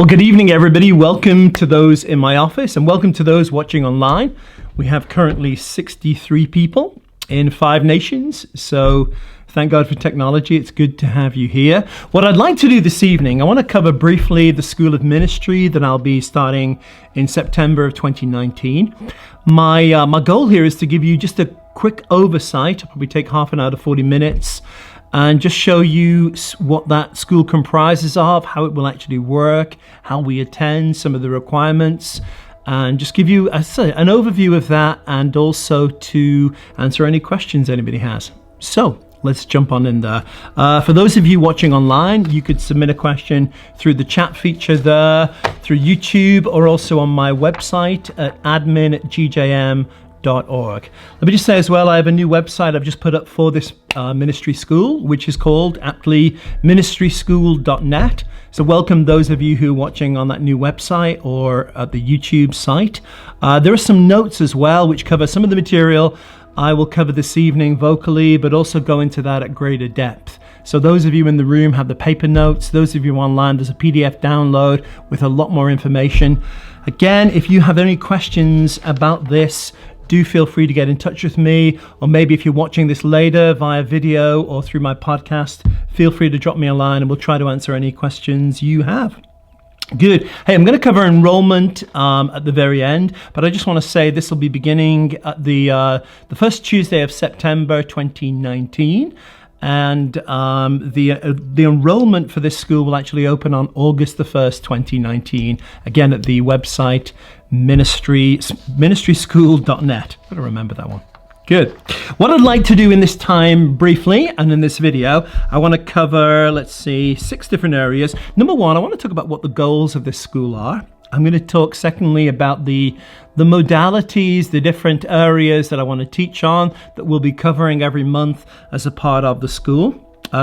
Well, good evening, everybody. Welcome to those in my office and welcome to those watching online. We have currently 63 people in 5 nations. So thank God for technology. It's good to have you here. What I'd like to do this evening, I want to cover briefly the School of Ministry that I'll be starting in September of 2019. My goal here is to give you just a quick oversight. It'll probably take half an hour to 40 minutes. And just show you what that school comprises of, how it will actually work, how we attend, some of the requirements, and just give you an overview of that, and also to answer any questions anybody has. So let's jump on in there. For those of you watching online, you could submit a question through the chat feature there, through YouTube, or also on my website at admin@gjm.org. Let me just say as well, I have a new website I've just put up for this ministry school, which is called aptly ministryschool.net. So welcome those of you who are watching on that new website or at the YouTube site. There are some notes as well which cover some of the material I will cover this evening vocally, but also go into that at greater depth. So those of you in the room have the paper notes. Those of you online, there's a PDF download with a lot more information. Again, if you have any questions about this, do feel free to get in touch with me, or maybe if you're watching this later via video or through my podcast, feel free to drop me a line and we'll try to answer any questions you have. Good. Hey, I'm going to cover enrollment at the very end, but I just want to say this will be beginning at the first Tuesday of September 2019. And the enrollment for this school will actually open on August the 1st, 2019. Again, at the website ministryschool.net. Got to remember that one. Good. What I'd like to do in this time briefly and in this video, I want to cover, 6 different areas. Number one, I want to talk about what the goals of this school are. I'm going to talk secondly about the modalities, the different areas that I want to teach on that we'll be covering every month as a part of the school.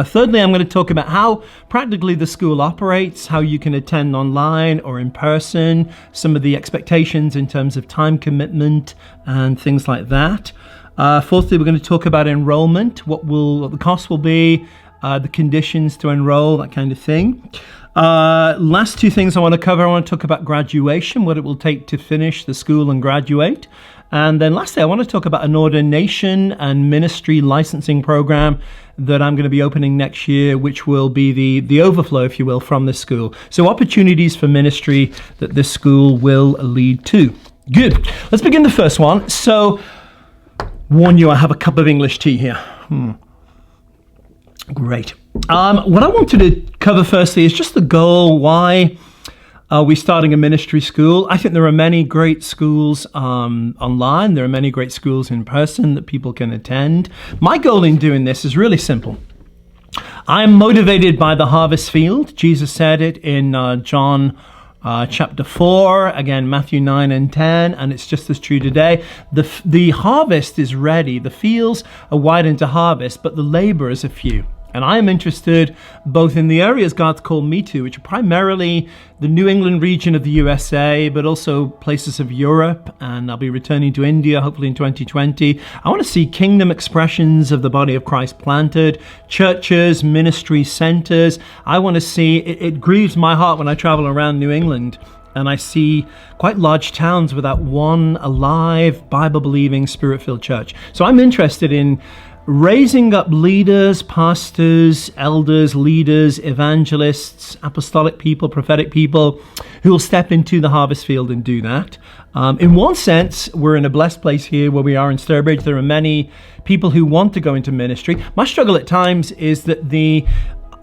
Thirdly, I'm going to talk about how practically the school operates, how you can attend online or in person, some of the expectations in terms of time commitment and things like that. Fourthly, we're going to talk about enrollment, what the cost will be, the conditions to enroll, that kind of thing. Last 2 things I want to cover. I want to talk about graduation, what it will take to finish the school and graduate. And then lastly, I want to talk about an ordination and ministry licensing program that I'm going to be opening next year, which will be the overflow, if you will, from this school. So opportunities for ministry that this school will lead to. Good. Let's begin the first one. So, warn you, I have a cup of English tea here. Great. What I wanted to cover firstly is just the goal. Why are we starting a ministry school? I think there are many great schools online. There are many great schools in person that people can attend. My goal in doing this is really simple. I am motivated by the harvest field. Jesus said it in John chapter 4, again Matthew 9 and 10, and it's just as true today. The harvest is ready. The fields are wide into harvest, but the laborers are few. And I am interested both in the areas God's called me to, which are primarily the New England region of the USA, but also places of Europe, and I'll be returning to India hopefully in 2020. I want to see kingdom expressions of the body of Christ planted, churches, ministry centers. I want to see, it grieves my heart when I travel around New England and I see quite large towns without one alive, Bible-believing, Spirit-filled church. So I'm interested in raising up leaders, pastors, elders, leaders, evangelists, apostolic people, prophetic people who will step into the harvest field and do that. In one sense, we're in a blessed place here where we are in Sturbridge. There are many people who want to go into ministry. My struggle at times is that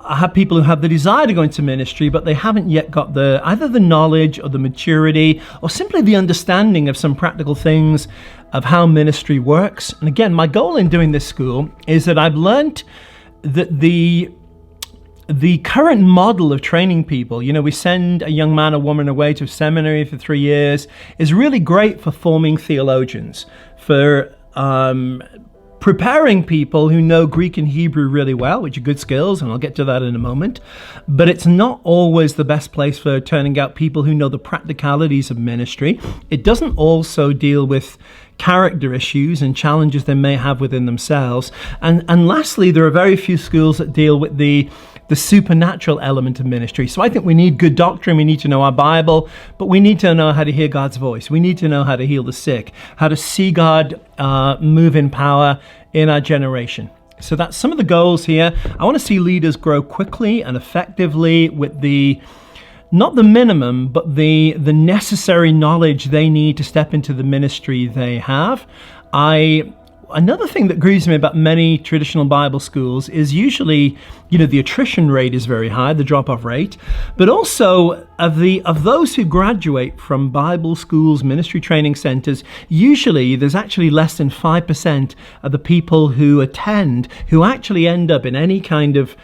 I have people who have the desire to go into ministry, but they haven't yet got either the knowledge or the maturity or simply the understanding of some practical things of how ministry works. And again, my goal in doing this school is that I've learned that the current model of training people, we send a young man or woman away to seminary for 3 years, is really great for forming theologians, for preparing people who know Greek and Hebrew really well, which are good skills, and I'll get to that in a moment. But it's not always the best place for turning out people who know the practicalities of ministry. It doesn't also deal with character issues and challenges they may have within themselves. And lastly, there are very few schools that deal with the the supernatural element of ministry. So I think we need good doctrine. We need to know our Bible, but we need to know how to hear God's voice. We need to know how to heal the sick, how to see God move in power in our generation. So that's some of the goals here. I want to see leaders grow quickly and effectively with not the minimum, but the necessary knowledge they need to step into the ministry they have. Another thing that grieves me about many traditional Bible schools is usually, the attrition rate is very high, the drop-off rate, but also of those who graduate from Bible schools, ministry training centers, usually there's actually less than 5% of the people who attend who actually end up in any kind of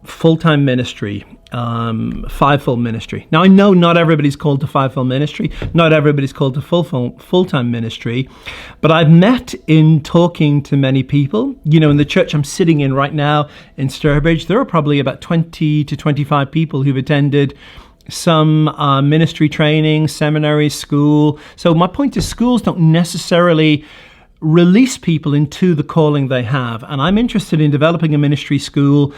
full-time ministry, fivefold ministry. Now, I know not everybody's called to fivefold ministry, not everybody's called to full-time ministry, but I've met in talking to many people, in the church I'm sitting in right now in Sturbridge, there are probably about 20 to 25 people who've attended some ministry training, seminary, school. So my point is, schools don't necessarily release people into the calling they have, and I'm interested in developing a ministry school.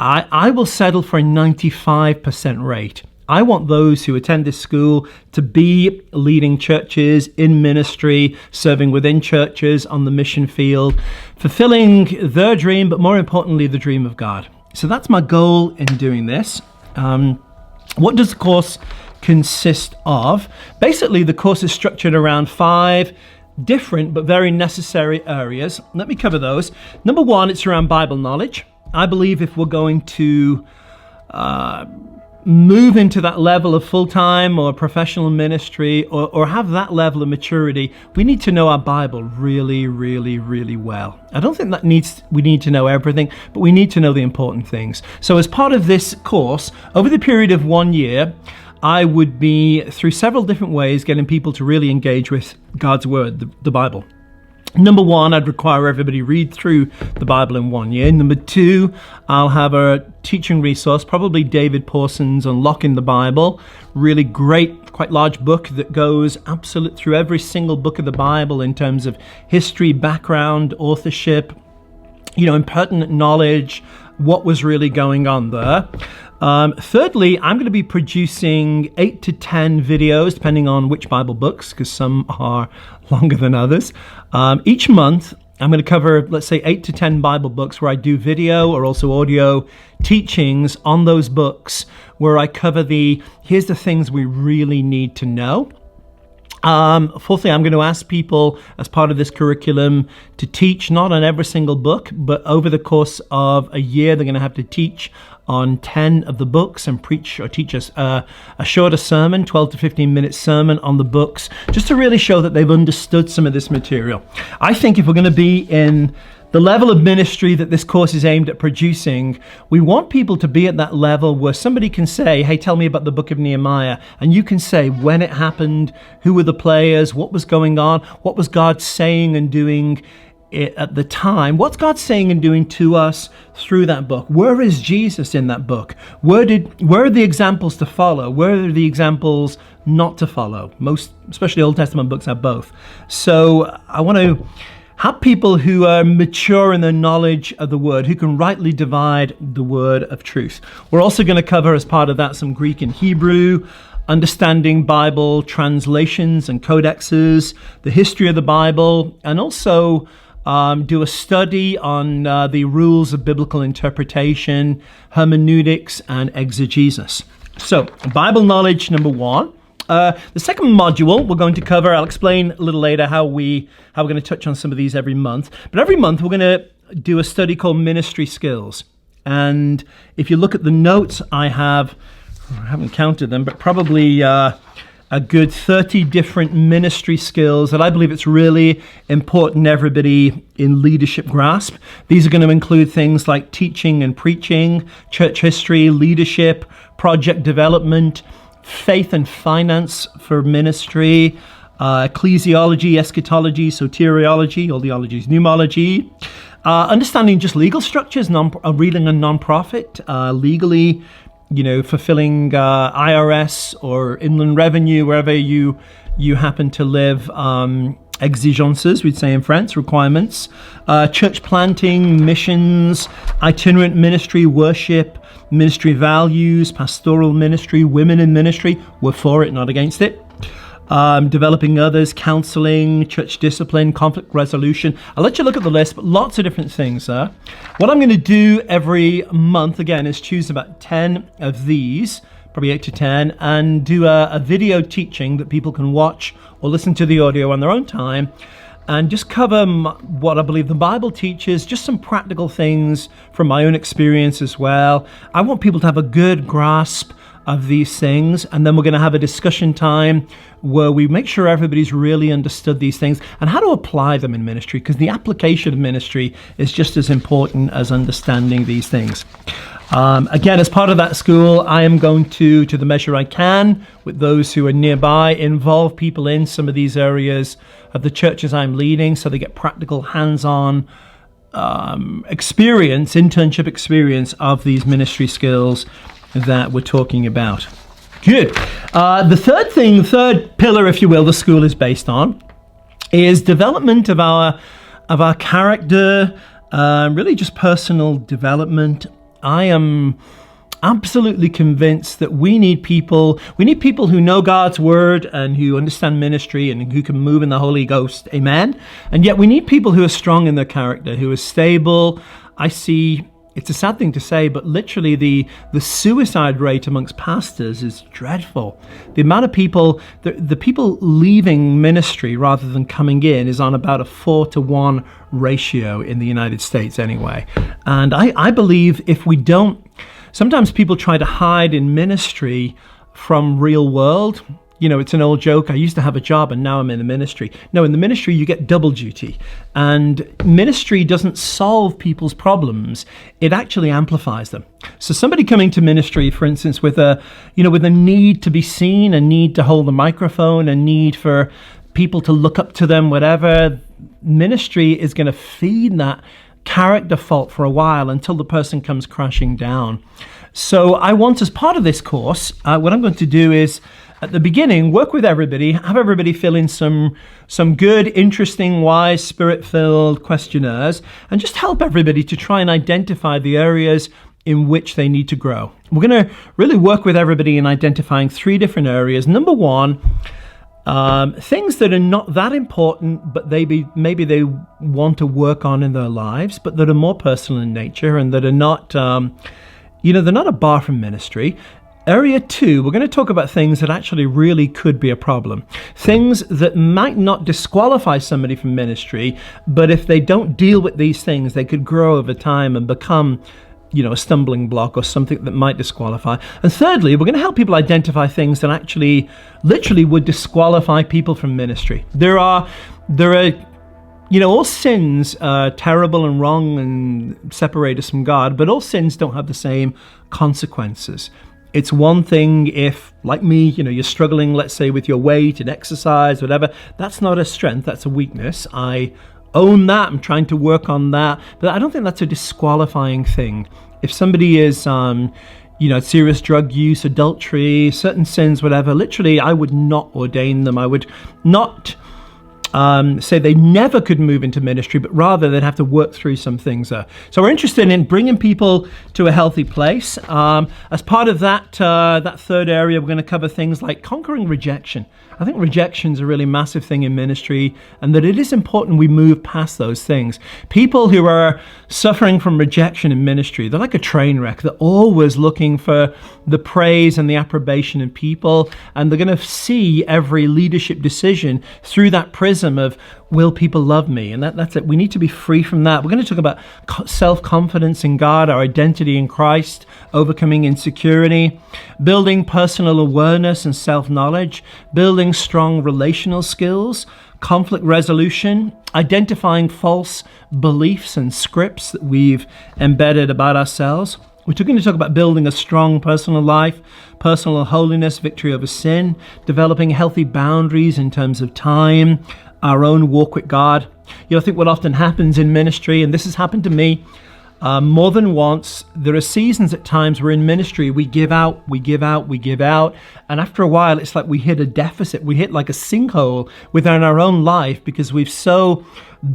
I will settle for a 95% rate. I want those who attend this school to be leading churches in ministry, serving within churches on the mission field, fulfilling their dream, but more importantly, the dream of God. So that's my goal in doing this. What does the course consist of? Basically, the course is structured around 5 different but very necessary areas. Let me cover those. Number 1, it's around Bible knowledge. I believe if we're going to move into that level of full-time or professional ministry or have that level of maturity, we need to know our Bible really, really, really well. I don't think we need to know everything, but we need to know the important things. So as part of this course, over the period of 1 year, I would be, through several different ways, getting people to really engage with God's Word, the Bible. Number 1, I'd require everybody read through the Bible in 1 year. Number 2, I'll have a teaching resource, probably David Pawson's Unlocking the Bible. Really great, quite large book that goes absolute through every single book of the Bible in terms of history, background, authorship, impertinent knowledge, what was really going on there. Thirdly, I'm going to be producing 8 to 10 videos, depending on which Bible books, because some are longer than others. Each month, I'm going to cover, let's say, 8 to 10 Bible books where I do video or also audio teachings on those books, where I cover here's the things we really need to know. Fourthly, I'm going to ask people as part of this curriculum to teach not on every single book, but over the course of a year, they're going to have to teach on 10 of the books and preach or teach us a shorter sermon, 12 to 15 minute sermon on the books, just to really show that they've understood some of this material. I think if we're going to be in the level of ministry that this course is aimed at producing, we want people to be at that level where somebody can say, hey, tell me about the book of Nehemiah. And you can say when it happened, who were the players, what was going on, what was God saying and doing at the time, what's God saying and doing to us through that book? Where is Jesus in that book? Where are the examples to follow? Where are the examples not to follow? Most, especially Old Testament books, have both. So I want to have people who are mature in their knowledge of the Word, who can rightly divide the Word of truth. We're also going to cover, as part of that, some Greek and Hebrew, understanding Bible translations and codexes, the history of the Bible, and also do a study on the rules of biblical interpretation, hermeneutics, and exegesis. So, Bible knowledge, number 1. The second module we're going to cover, I'll explain a little later how we're going to touch on some of these every month. But every month we're going to do a study called Ministry Skills. And if you look at the notes I haven't counted them, but probably a good 30 different ministry skills that I believe it's really important everybody in leadership grasp. These are going to include things like teaching and preaching, church history, leadership, project development, faith and finance for ministry, ecclesiology, eschatology, soteriology, all the ologies, pneumology, understanding just legal structures, reading a non-profit, legally, fulfilling IRS or inland revenue, wherever you happen to live, exigences, we'd say in France, requirements, church planting, missions, itinerant ministry, worship, ministry values, pastoral ministry, women in ministry. We're for it, not against it. Developing others, counseling, church discipline, conflict resolution. I'll let you look at the list, but lots of different things, sir. What I'm going to do every month, again, is choose about 10 of these, probably 8 to 10, and do a video teaching that people can watch or listen to the audio on their own time, and just cover what I believe the Bible teaches, just some practical things from my own experience as well. I want people to have a good grasp of these things, and then we're going to have a discussion time where we make sure everybody's really understood these things and how to apply them in ministry, because the application of ministry is just as important as understanding these things. Again, as part of that school, I am going to the measure I can, with those who are nearby, involve people in some of these areas of the churches I'm leading, so they get practical, hands-on experience, internship experience of these ministry skills that we're talking about. Good. The third pillar, if you will, the school is based on, is development of our character, really just personal development. I am absolutely convinced that we need people who know God's word and who understand ministry and who can move in the Holy Ghost. Amen. And yet we need people who are strong in their character, who are stable. I see, it's a sad thing to say, but literally the suicide rate amongst pastors is dreadful. The amount of people, the people leaving ministry rather than coming in is on about a 4-to-1 ratio in the United States anyway. And I believe if we don't, sometimes people try to hide in ministry from real world. You know, it's an old joke. I used to have a job and now I'm in the ministry. No, in the ministry, you get double duty. And ministry doesn't solve people's problems. It actually amplifies them. So somebody coming to ministry, for instance, with a need to be seen, a need to hold the microphone, a need for people to look up to them, whatever, ministry is going to feed that character fault for a while until the person comes crashing down. So I want, as part of this course, what I'm going to do is, at the beginning, work with everybody, have everybody fill in some good, interesting, wise, spirit-filled questionnaires, and just help everybody to try and identify the areas in which they need to grow. We're going to really work with everybody in identifying 3 different areas. Number 1, things that are not that important, but maybe they want to work on in their lives, but that are more personal in nature and that are not, they're not a bar from ministry. Area 2, we're going to talk about things that actually really could be a problem. Things that might not disqualify somebody from ministry, but if they don't deal with these things, they could grow over time and become, a stumbling block or something that might disqualify. And thirdly, we're going to help people identify things that actually literally would disqualify people from ministry. There are all sins are terrible and wrong and separate us from God, but all sins don't have the same consequences. It's one thing if, like me, you're struggling, let's say, with your weight and exercise, whatever. That's not a strength, that's a weakness. I own that, I'm trying to work on that, but I don't think that's a disqualifying thing. If somebody is, serious drug use, adultery, certain sins, whatever, literally, I would not ordain them. I would not say they never could move into ministry, but rather they'd have to work through some things there. So we're interested in bringing people to a healthy place. As part of that third area, we're going to cover things like conquering rejection. I think rejection is a really massive thing in ministry, and that it is important we move past those things. People who are suffering from rejection in ministry, they're like a train wreck. They're always looking for the praise and the approbation of people, and they're going to see every leadership decision through that prism of, will people love me? And that's it. We need to be free from that. We're going to talk about self-confidence in God, our identity in Christ, overcoming insecurity, building personal awareness and self-knowledge, building strong relational skills, conflict resolution, identifying false beliefs and scripts that we've embedded about ourselves. We're going to talk about building a strong personal life, personal holiness, victory over sin, developing healthy boundaries in terms of time, our own walk with God. I think what often happens in ministry, and this has happened to me, more than once. There are seasons at times we're in ministry, we give out, and after a while it's like we hit a deficit, we hit like a sinkhole within our own life because we've so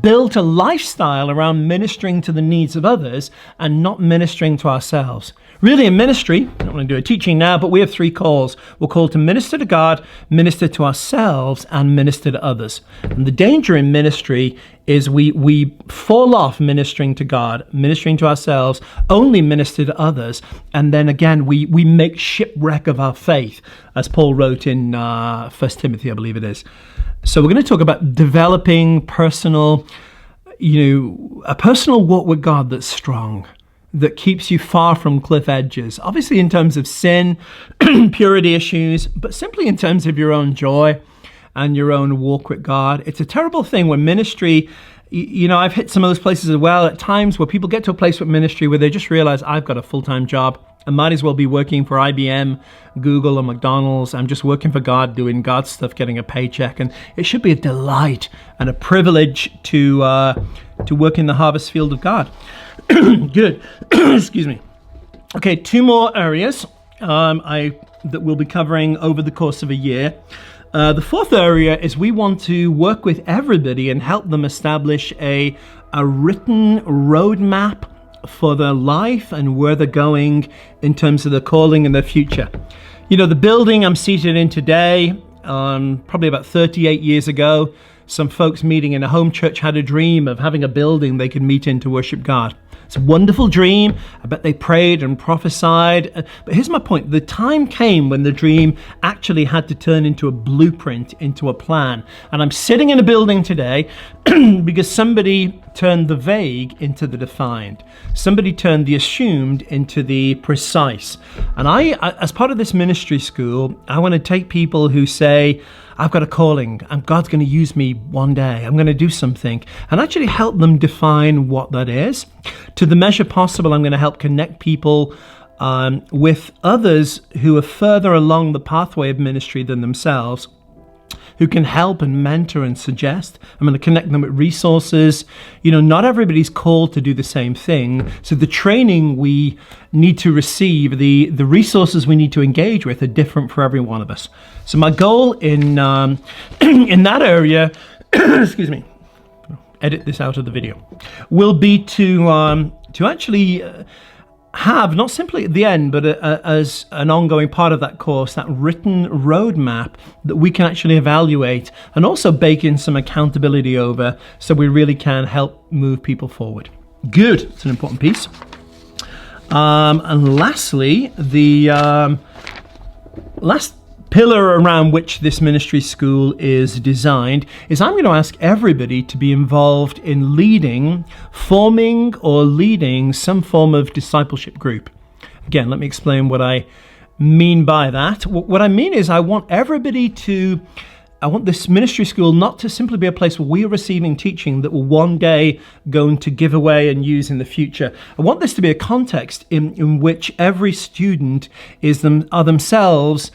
built a lifestyle around ministering to the needs of others and not ministering to ourselves. Really, in ministry, I don't want to do a teaching now, but we have 3 calls. We're called to minister to God, minister to ourselves, and minister to others. And the danger in ministry is we fall off ministering to God, ministering to ourselves, only minister to others, and then again we make shipwreck of our faith, as Paul wrote in 1 Timothy, I believe it is. So we're going to talk about developing a personal walk with God that's strong, that keeps you far from cliff edges. Obviously in terms of sin, purity issues, but simply in terms of your own joy and your own walk with God. It's a terrible thing when ministry, I've hit some of those places as well at times where people get to a place with ministry where they just realize I've got a full-time job. I might as well be working for IBM, Google, or McDonald's. I'm just working for God, doing God's stuff, getting a paycheck. And it should be a delight and a privilege to work in the harvest field of God. Good. Excuse me. Okay, 2 more areas that we'll be covering over the course of a year. The 4th area is we want to work with everybody and help them establish a written roadmap for their life and where they're going in terms of their calling and their future. The building I'm seated in today, probably about 38 years ago, some folks meeting in a home church had a dream of having a building they could meet in to worship God. It's a wonderful dream. I bet they prayed and prophesied. But here's my point. The time came when the dream actually had to turn into a blueprint, into a plan. And I'm sitting in a building today because somebody turned the vague into the defined. Somebody turned the assumed into the precise. And I, as part of this ministry school, I want to take people who say, I've got a calling and God's going to use me one day. I'm going to do something, and actually help them define what that is. To the measure possible, I'm going to help connect people with others who are further along the pathway of ministry than themselves, who can help and mentor and suggest. I'm going to connect them with resources. Not everybody's called to do the same thing. So the training we need to receive, the resources we need to engage with are different for every one of us. So my goal in that area, excuse me, edit this out of the video, will be to actually have, not simply at the end, but as an ongoing part of that course, that written roadmap that we can actually evaluate and also bake in some accountability over, so we really can help move people forward. Good. It's an important piece. And lastly, the last pillar around which this ministry school is designed is I'm going to ask everybody to be involved in forming or leading some form of discipleship group. Again, let me explain what I mean by that. What I mean is I want this ministry school not to simply be a place where we are receiving teaching that will one day going to give away and use in the future. I want this to be a context in which every student are themselves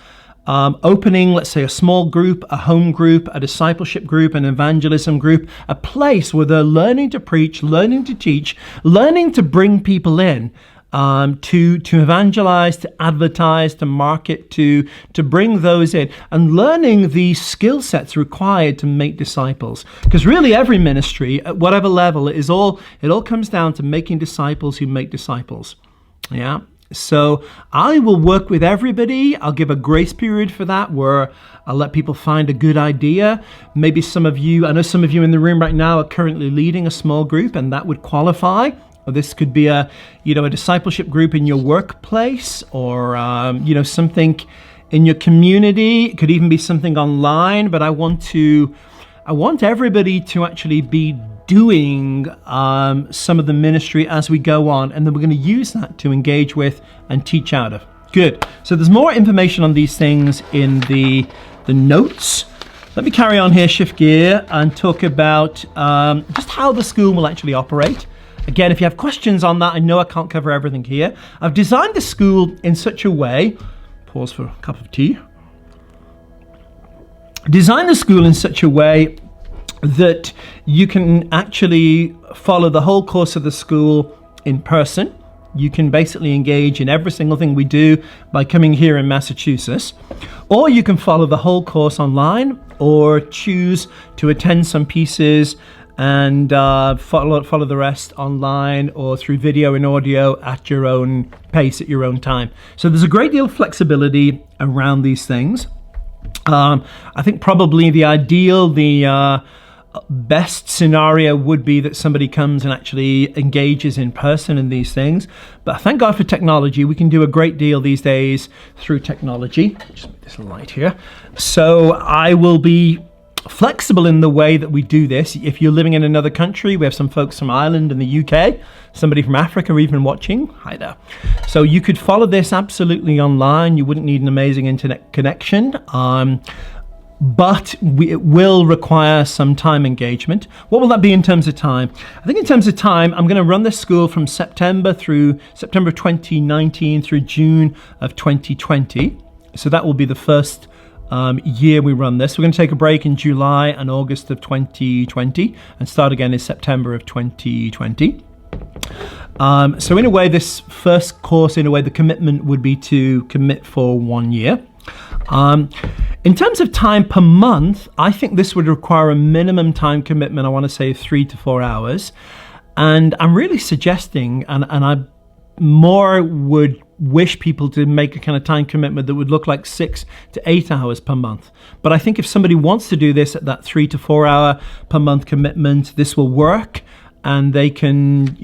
opening, let's say, a small group, a home group, a discipleship group, an evangelism group, a place where they're learning to preach, learning to teach, learning to bring people in, to evangelize, to advertise, to market, to bring those in, and learning the skill sets required to make disciples. Because really every ministry, at whatever level, it all comes down to making disciples who make disciples. Yeah. So I will work with everybody. I'll give a grace period for that where I'll let people find a good idea. Maybe I know some of you in the room right now are currently leading a small group, and that would qualify. Or this could be a discipleship group in your workplace, or something in your community. It could even be something online, but I want everybody to actually be doing some of the ministry as we go on, and then we're going to use that to engage with and teach out of. Good. So there's more information on these things in the notes. Let me carry on here, shift gear, and talk about just how the school will actually operate. Again, if you have questions on that, I know I can't cover everything here. I've designed the school in such a way, pause for a cup of tea, design the school in such a way that you can actually follow the whole course of the school in person. You can basically engage in every single thing we do by coming here in Massachusetts, or you can follow the whole course online, or choose to attend some pieces and follow the rest online or through video and audio at your own pace, at your own time. So there's a great deal of flexibility around these things. I think probably the best scenario would be that somebody comes and actually engages in person in these things. But thank God for technology. We can do a great deal these days through technology. Just make this light here. So I will be flexible in the way that we do this. If you're living in another country, we have some folks from Ireland and the UK, somebody from Africa even watching. Hi there. So you could follow this absolutely online. You wouldn't need an amazing internet connection. But it will require some time engagement. What will that be in terms of time? I think in terms of time, I'm going to run this school from September 2019 through June of 2020. So that will be the first year we run this. We're going to take a break in July and August of 2020 and start again in September of 2020. So in a way, this first course, the commitment would be to commit for 1 year. In terms of time per month, I think this would require a minimum time commitment, I want to say 3 to 4 hours. And I'm really suggesting, and I more would wish people to make a kind of time commitment that would look like 6 to 8 hours per month. But I think if somebody wants to do this at that 3 to 4 hour per month commitment, this will work. And they can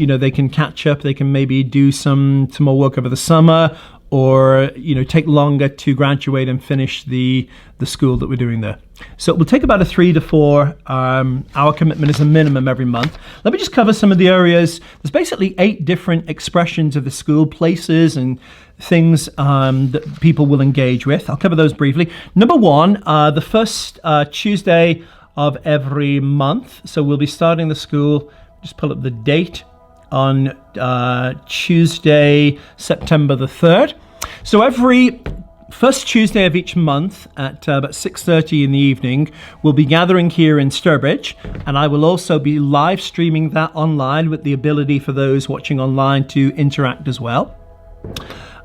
catch up. They can maybe do some more work over the summer, or take longer to graduate and finish the school that we're doing there. So it will take about a 3 to 4 hour commitment as a minimum every month. Let me just cover some of the areas. There's basically 8 different expressions of the school, places and things that people will engage with. I'll cover those briefly. Number 1, the first Tuesday of every month. So we'll be starting the school, just pull up the date, on Tuesday, September the 3rd. So every first Tuesday of each month at about 6:30 in the evening, we'll be gathering here in Sturbridge, and I will also be live streaming that online with the ability for those watching online to interact as well.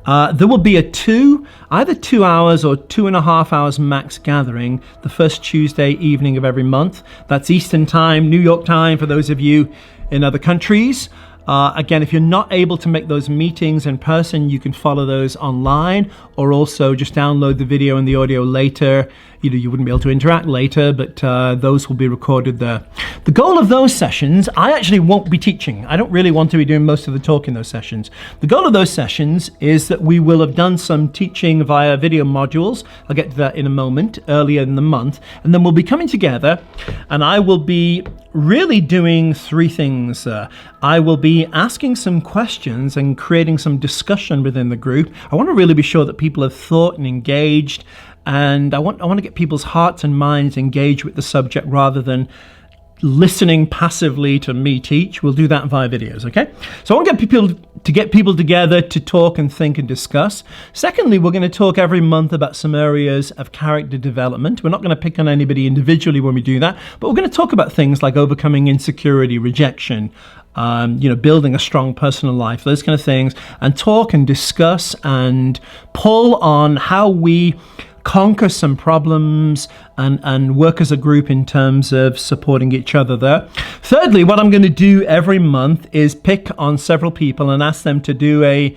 There will be either 2 hours or 2.5 hours max gathering the first Tuesday evening of every month. That's Eastern Time, New York time for those of you in other countries. Again, if you're not able to make those meetings in person, you can follow those online, or also just download the video and the audio later. You wouldn't be able to interact later, but those will be recorded there. The goal of those sessions, I actually won't be teaching. I don't really want to be doing most of the talk in those sessions. The goal of those sessions is that we will have done some teaching via video modules. I'll get to that in a moment, earlier in the month. And then we'll be coming together, and I will be really doing 3 things. I will be asking some questions and creating some discussion within the group. I want to really be sure that people have thought and engaged, and I want to get people's hearts and minds engaged with the subject rather than listening passively to me teach. We'll do that via videos, okay? So I want to get people together to talk and think and discuss. Secondly, we're going to talk every month about some areas of character development. We're not going to pick on anybody individually when we do that, but we're going to talk about things like overcoming insecurity, rejection, building a strong personal life, those kind of things, and talk and discuss and pull on how we conquer some problems and work as a group in terms of supporting each other there. Thirdly, what I'm going to do every month is pick on several people and ask them to do a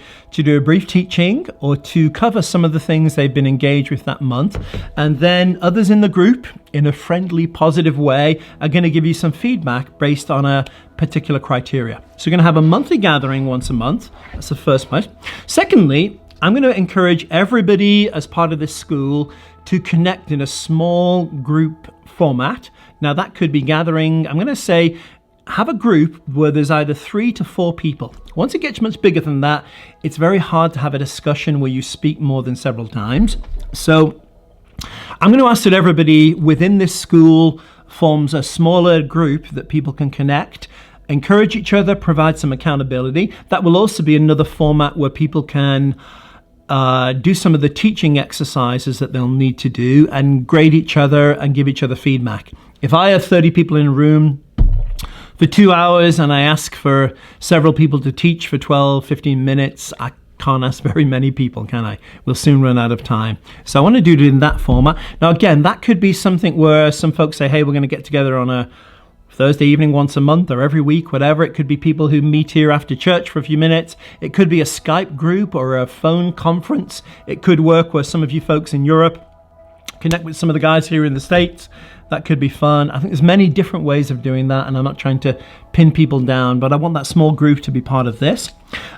brief teaching or to cover some of the things they've been engaged with that month. And then others in the group, in a friendly, positive way, are going to give you some feedback based on a particular criteria. So you're going to have a monthly gathering once a month. That's the first part. Secondly, I'm going to encourage everybody as part of this school to connect in a small group format. Now that could be gathering, I'm going to say, have a group where there's either 3 to 4 people. Once it gets much bigger than that, it's very hard to have a discussion where you speak more than several times. So I'm going to ask that everybody within this school forms a smaller group that people can connect, encourage each other, provide some accountability. That will also be another format where people can do some of the teaching exercises that they'll need to do and grade each other and give each other feedback. If I have 30 people in a room, for 2 hours and I ask for several people to teach for 12, 15 minutes, I can't ask very many people, can I? We'll soon run out of time. So I want to do it in that format. Now, again, that could be something where some folks say, hey, we're going to get together on a Thursday evening once a month or every week, whatever. It could be people who meet here after church for a few minutes. It could be a Skype group or a phone conference. It could work where some of you folks in Europe connect with some of the guys here in the States. That could be fun. I think there's many different ways of doing that, and I'm not trying to pin people down, but I want that small group to be part of this.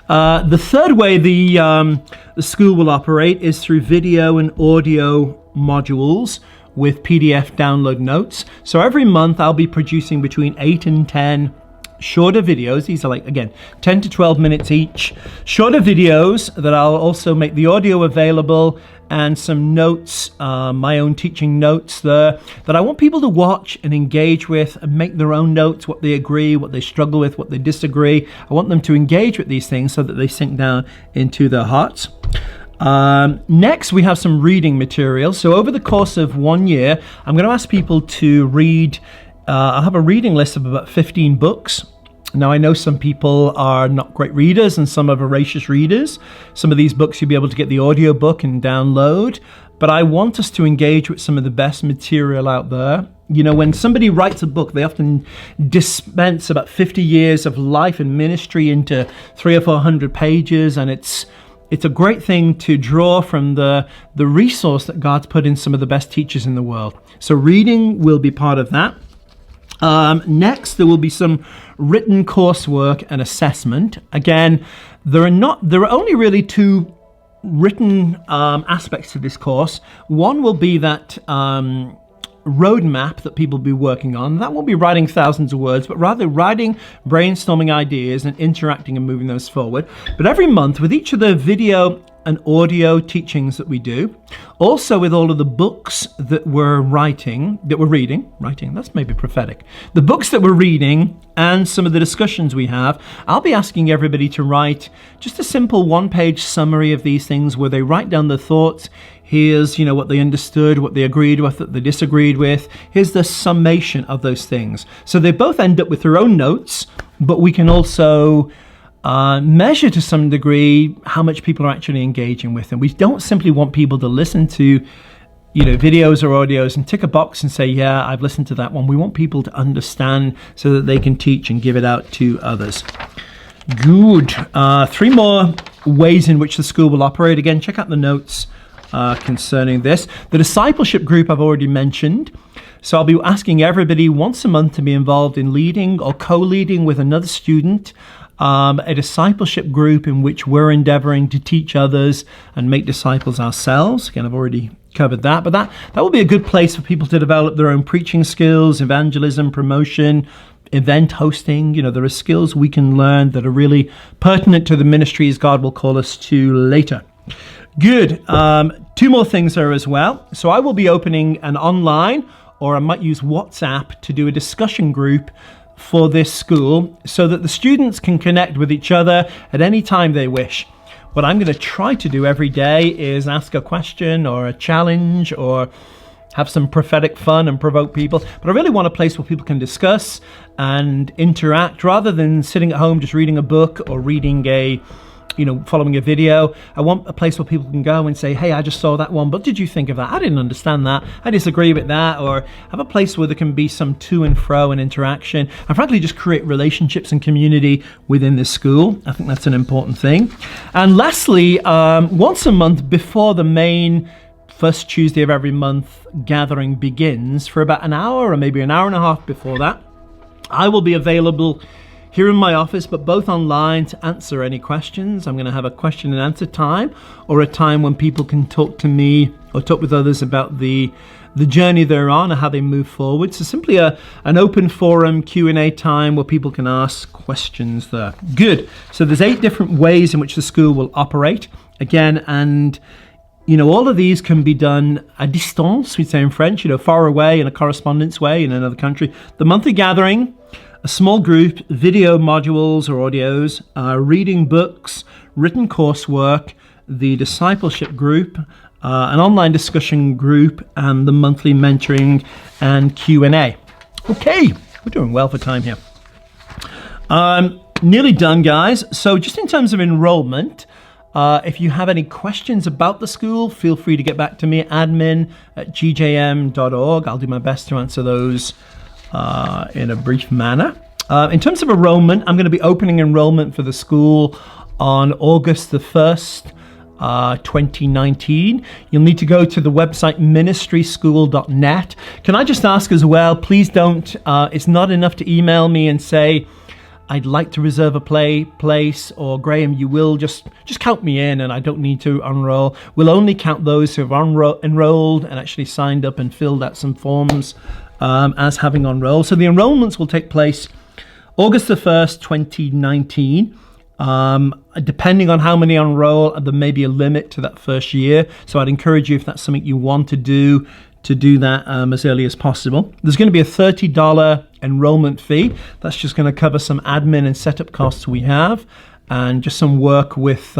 The third way the school will operate is through video and audio modules with PDF download notes. So every month I'll be producing between 8 and 10 shorter videos. These are, like, again, 10 to 12 minutes each. Shorter videos that I'll also make the audio available, and some notes, my own teaching notes there, that I want people to watch and engage with and make their own notes, what they agree, what they struggle with, what they disagree. I want them to engage with these things so that they sink down into their hearts. Next, we have some reading material. So over the course of 1 year, I'm going to ask people to read, I'll have a reading list of about 15 books. Now, I know some people are not great readers and some are voracious readers. Some of these books you'll be able to get the audio book and download, but I want us to engage with some of the best material out there. You know, when somebody writes a book, they often dispense about 50 years of life and ministry into 300 or 400 pages, and it's a great thing to draw from the resource that God's put in some of the best teachers in the world. So reading will be part of that. Next, there will be some written coursework and assessment. Again, there are only really two written aspects to this course. One will be that roadmap that people will be working on. That won't be writing thousands of words, but rather writing, brainstorming ideas and interacting and moving those forward. But every month, with each of the video and audio teachings that we do, also with all of the books that we're reading, that's maybe prophetic, the books that we're reading and some of the discussions we have, I'll be asking everybody to write just a simple one-page summary of these things where they write down their thoughts. Here's, what they understood, what they agreed with, what they disagreed with. Here's the summation of those things. So they both end up with their own notes, but we can also measure to some degree how much people are actually engaging with them. We don't simply want people to listen to, videos or audios and tick a box and say, yeah, I've listened to that one. We want people to understand so that they can teach and give it out to others. Good. 3 more ways in which the school will operate. Again, check out the notes concerning this. The discipleship group I've already mentioned. So I'll be asking everybody once a month to be involved in leading or co-leading with another student a discipleship group in which we're endeavoring to teach others and make disciples ourselves. Again, I've already covered that, but that will be a good place for people to develop their own preaching skills, evangelism, promotion, event hosting. There are skills we can learn that are really pertinent to the ministries God will call us to later. Good. 2 more things there as well. So I will be opening an online, or I might use WhatsApp to do a discussion group for this school so that the students can connect with each other at any time they wish. What I'm going to try to do every day is ask a question or a challenge or have some prophetic fun and provoke people. But I really want a place where people can discuss and interact rather than sitting at home just reading a book or reading following a video. I want a place where people can go and say, hey, I just saw that one, but did you think of that? I didn't understand that. I disagree with that. Or have a place where there can be some to and fro and interaction, and frankly, just create relationships and community within the school. I think that's an important thing. And lastly, once a month before the main first Tuesday of every month gathering begins, for about an hour or maybe an hour and a half before that, I will be available here in my office, but both online to answer any questions. I'm going to have a question and answer time, or a time when people can talk to me or talk with others about the journey they're on or how they move forward. So simply an open forum Q&A time where people can ask questions there. Good. So there's 8 different ways in which the school will operate. Again, and all of these can be done à distance, we say in French, far away in a correspondence way in another country. The monthly gathering, a small group, video modules or audios, reading books, written coursework, the discipleship group, an online discussion group, and the monthly mentoring and Q&A. Okay, we're doing well for time here. Nearly done, guys. So just in terms of enrollment, if you have any questions about the school, feel free to get back to me, admin@gjm.org. I'll do my best to answer those in a brief manner. In terms of enrollment, I'm going to be opening enrollment for the school on August the 1st, 2019. You'll need to go to the website ministryschool.net. Can I just ask as well, please don't, it's not enough to email me and say, I'd like to reserve a place, or Graham, you will just count me in and I don't need to enroll. We'll only count those who have enrolled and actually signed up and filled out some forms as having enrolled. So the enrollments will take place August the 1st, 2019. Depending on how many enroll, there may be a limit to that first year. So I'd encourage you, if that's something you want to do that as early as possible. There's going to be a $30 enrollment fee. That's just going to cover some admin and setup costs we have, and just some work with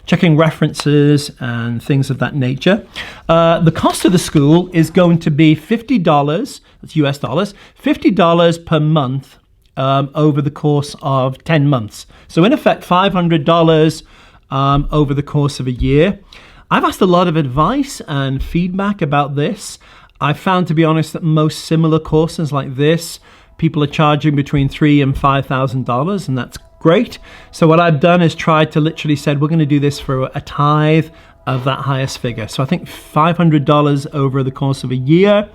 checking references and things of that nature. The cost of the school is going to be $50, that's US dollars, $50 per month over the course of 10 months. So in effect, $500 over the course of a year. I've asked a lot of advice and feedback about this. I've found, to be honest, that most similar courses like this, people are charging between $3,000 and $5,000, and that's great. So what I've done is tried to literally said, we're going to do this for a tithe of that highest figure. So I think $500 over the course of a year,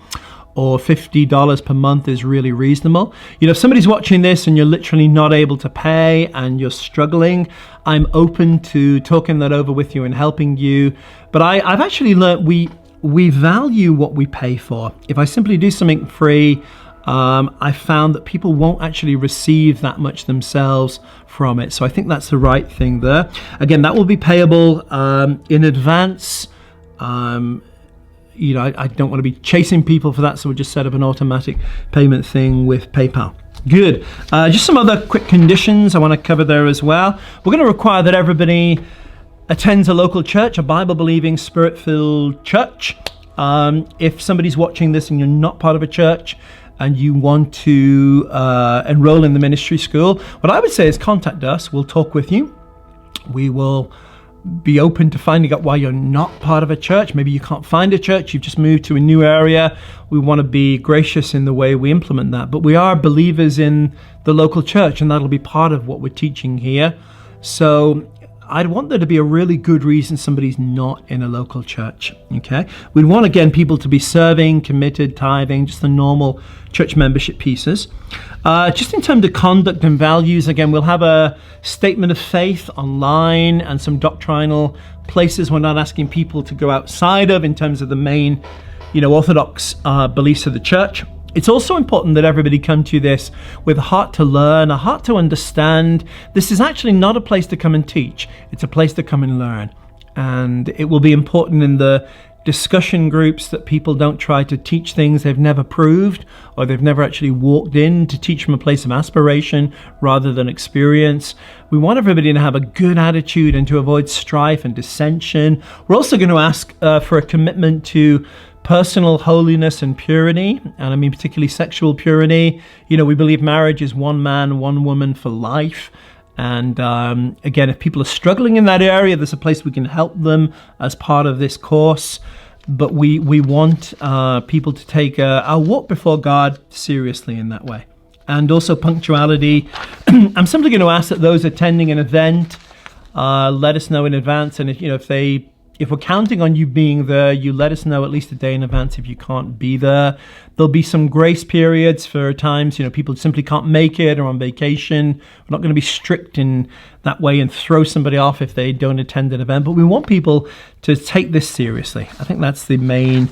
or $50 per month, is really reasonable. You know, if somebody's watching this and you're literally not able to pay and you're struggling, I'm open to talking that over with you and helping you. But I've actually learned we value what we pay for. If I simply do something free, I found that people won't actually receive that much themselves from it. So I think that's the right thing there. Again, that will be payable in advance. You know, I don't want to be chasing people for that, so we'll just set up an automatic payment thing with PayPal. Good. Just some other quick conditions I want to cover there as well. We're going to require that everybody attends a local church, a Bible-believing, Spirit-filled church. If somebody's watching this and you're not part of a church and you want to enroll in the ministry school, what I would say is contact us. We'll talk with you. We will be open to finding out why you're not part of a church. Maybe you can't find a church, you've just moved to a new area. We want to be gracious in the way we implement that. But we are believers in the local church, and that'll be part of what we're teaching here. So I'd want there to be a really good reason somebody's not in a local church, okay? We'd want, again, people to be serving, committed, tithing, just the normal church membership pieces. Just in terms of conduct and values, again, we'll have a statement of faith online and some doctrinal places we're not asking people to go outside of in terms of the main, orthodox beliefs of the church. It's also important that everybody come to this with a heart to learn, a heart to understand. This is actually not a place to come and teach. It's a place to come and learn. And it will be important in the discussion groups that people don't try to teach things they've never proved, or they've never actually walked in, to teach from a place of aspiration rather than experience. We want everybody to have a good attitude and to avoid strife and dissension. We're also going to ask for a commitment to personal holiness and purity, and I mean particularly sexual purity. We believe marriage is one man, one woman for life. And again, if people are struggling in that area, there's a place we can help them as part of this course. But we want people to take our walk before God seriously in that way. And also punctuality. I'm simply going to ask that those attending an event let us know in advance, and if we're counting on you being there, you let us know at least a day in advance if you can't be there. There'll be some grace periods for times, people simply can't make it or on vacation. We're not going to be strict in that way and throw somebody off if they don't attend an event, but we want people to take this seriously. I think that's the main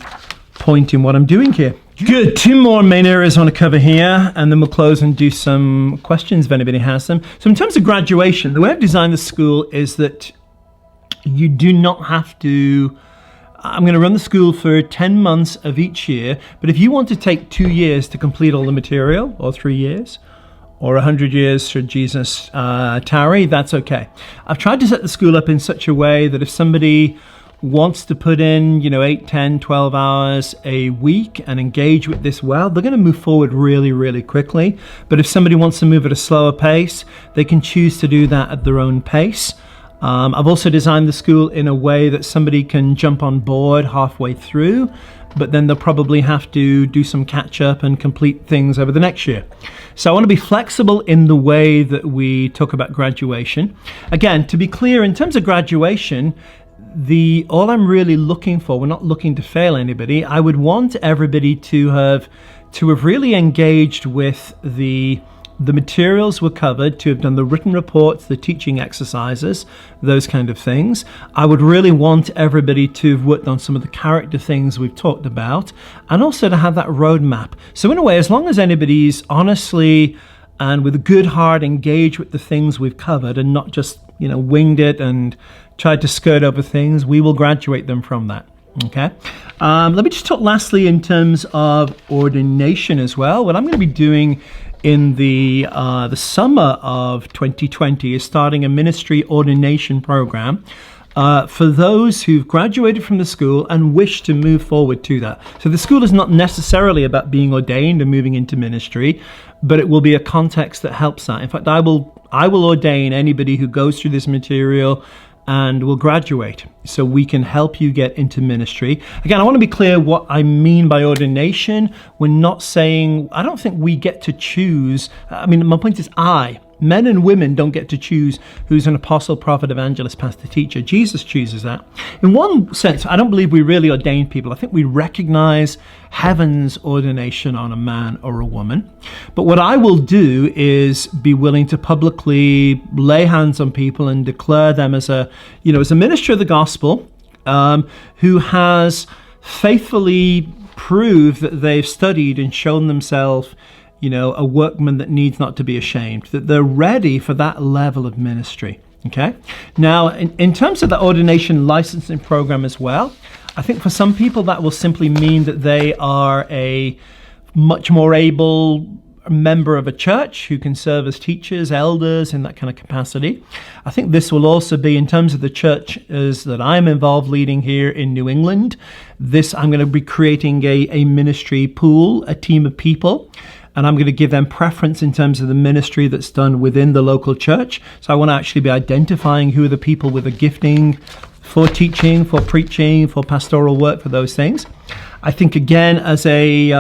point in what I'm doing here. Good. 2 more main areas I want to cover here, and then we'll close and do some questions if anybody has them. So in terms of graduation, the way I've designed the school is that you do not have to. I'm going to run the school for 10 months of each year, but if you want to take 2 years to complete all the material, or 3 years, or 100 years should Jesus tarry, that's okay. I've tried to set the school up in such a way that if somebody wants to put in, 8, 10, 12 hours a week and engage with this well, they're going to move forward really, really quickly. But if somebody wants to move at a slower pace, they can choose to do that at their own pace. I've also designed the school in a way that somebody can jump on board halfway through, but then they'll probably have to do some catch up and complete things over the next year. So I want to be flexible in the way that we talk about graduation. Again, to be clear, in terms of graduation, all I'm really looking for, we're not looking to fail anybody. I would want everybody to have really engaged with the materials were covered, to have done the written reports, the teaching exercises, those kind of things. I would really want everybody to have worked on some of the character things we've talked about, and also to have that roadmap. So in a way, as long as anybody's honestly and with a good heart engaged with the things we've covered and not just, winged it and tried to skirt over things, we will graduate them from that. Okay. Let me just talk lastly in terms of ordination as well. What I'm going to be doing in the summer of 2020 is starting a ministry ordination program for those who've graduated from the school and wish to move forward to that. So the school is not necessarily about being ordained and moving into ministry, but it will be a context that helps that. In fact, I will ordain anybody who goes through this material and will graduate, so we can help you get into ministry. Again, I want to be clear what I mean by ordination. We're not saying, I don't think we get to choose. My point is men and women don't get to choose who's an apostle, prophet, evangelist, pastor, teacher. Jesus chooses that. In one sense, I don't believe we really ordain people. I think we recognize heaven's ordination on a man or a woman. But what I will do is be willing to publicly lay hands on people and declare them as a minister of the gospel, who has faithfully proved that they've studied and shown themselves a workman that needs not to be ashamed, that they're ready for that level of ministry. Okay. Now, in terms of the ordination licensing program as well, I think for some people that will simply mean that they are a much more able member of a church who can serve as teachers, elders in that kind of capacity. I think this will also be, in terms of the churches that I'm involved leading here in New England, I'm going to be creating a ministry pool, a team of people, and I'm going to give them preference in terms of the ministry that's done within the local church. So I want to actually be identifying who are the people with a gifting for teaching, for preaching, for pastoral work, for those things. I think, again, as a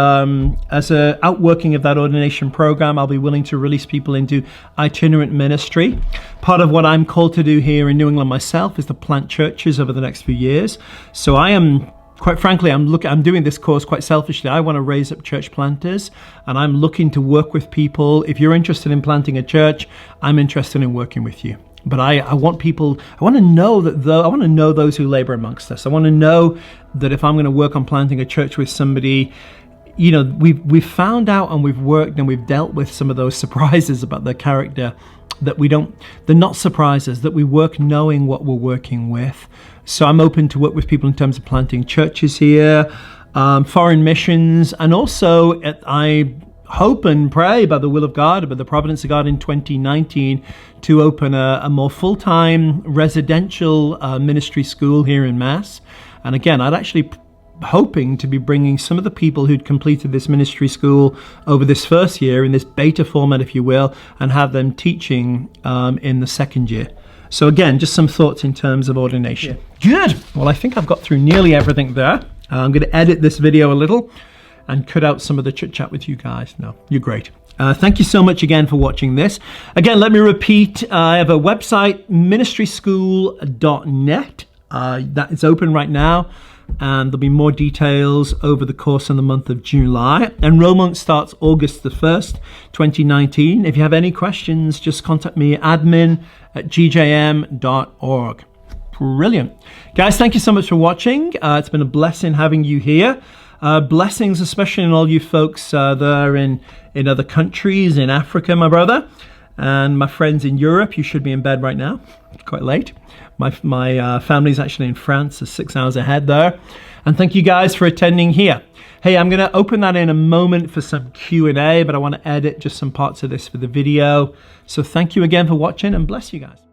outworking of that ordination program, I'll be willing to release people into itinerant ministry. Part of what I'm called to do here in New England myself is to plant churches over the next few years. So I am, quite frankly, I'm doing this course quite selfishly. I want to raise up church planters, and I'm looking to work with people. If you're interested in planting a church, I'm interested in working with you. But I want to know those who labor amongst us. I want to know that if I'm going to work on planting a church with somebody, we've found out and we've worked and we've dealt with some of those surprises about their character that they're not surprises, that we work knowing what we're working with. So I'm open to work with people in terms of planting churches here, foreign missions, and also I hope and pray by the will of God, by the providence of God in 2019, to open a more full-time residential ministry school here in Mass. And again, I'd actually hoping to be bringing some of the people who'd completed this ministry school over this first year in this beta format, if you will, and have them teaching in the second year. So again, just some thoughts in terms of ordination. Yeah. Good. Well, I think I've got through nearly everything there. I'm going to edit this video a little and cut out some of the chit chat with you guys. No, you're great. Thank you so much again for watching this. Again, let me repeat, I have a website, ministryschool.net. That is open right now, and there'll be more details over the course of the month of July. Enrollment starts August the 1st, 2019. If you have any questions, just contact me, admin@gjm.org. Brilliant. Guys, thank you so much for watching. It's been a blessing having you here. Blessings, especially in all you folks there in other countries, in Africa, my brother, and my friends in Europe. You should be in bed right now. It's quite late. My family's actually in France, so 6 hours ahead there. And thank you guys for attending here. Hey, I'm going to open that in a moment for some Q&A, but I want to edit just some parts of this for the video. So thank you again for watching, and bless you guys.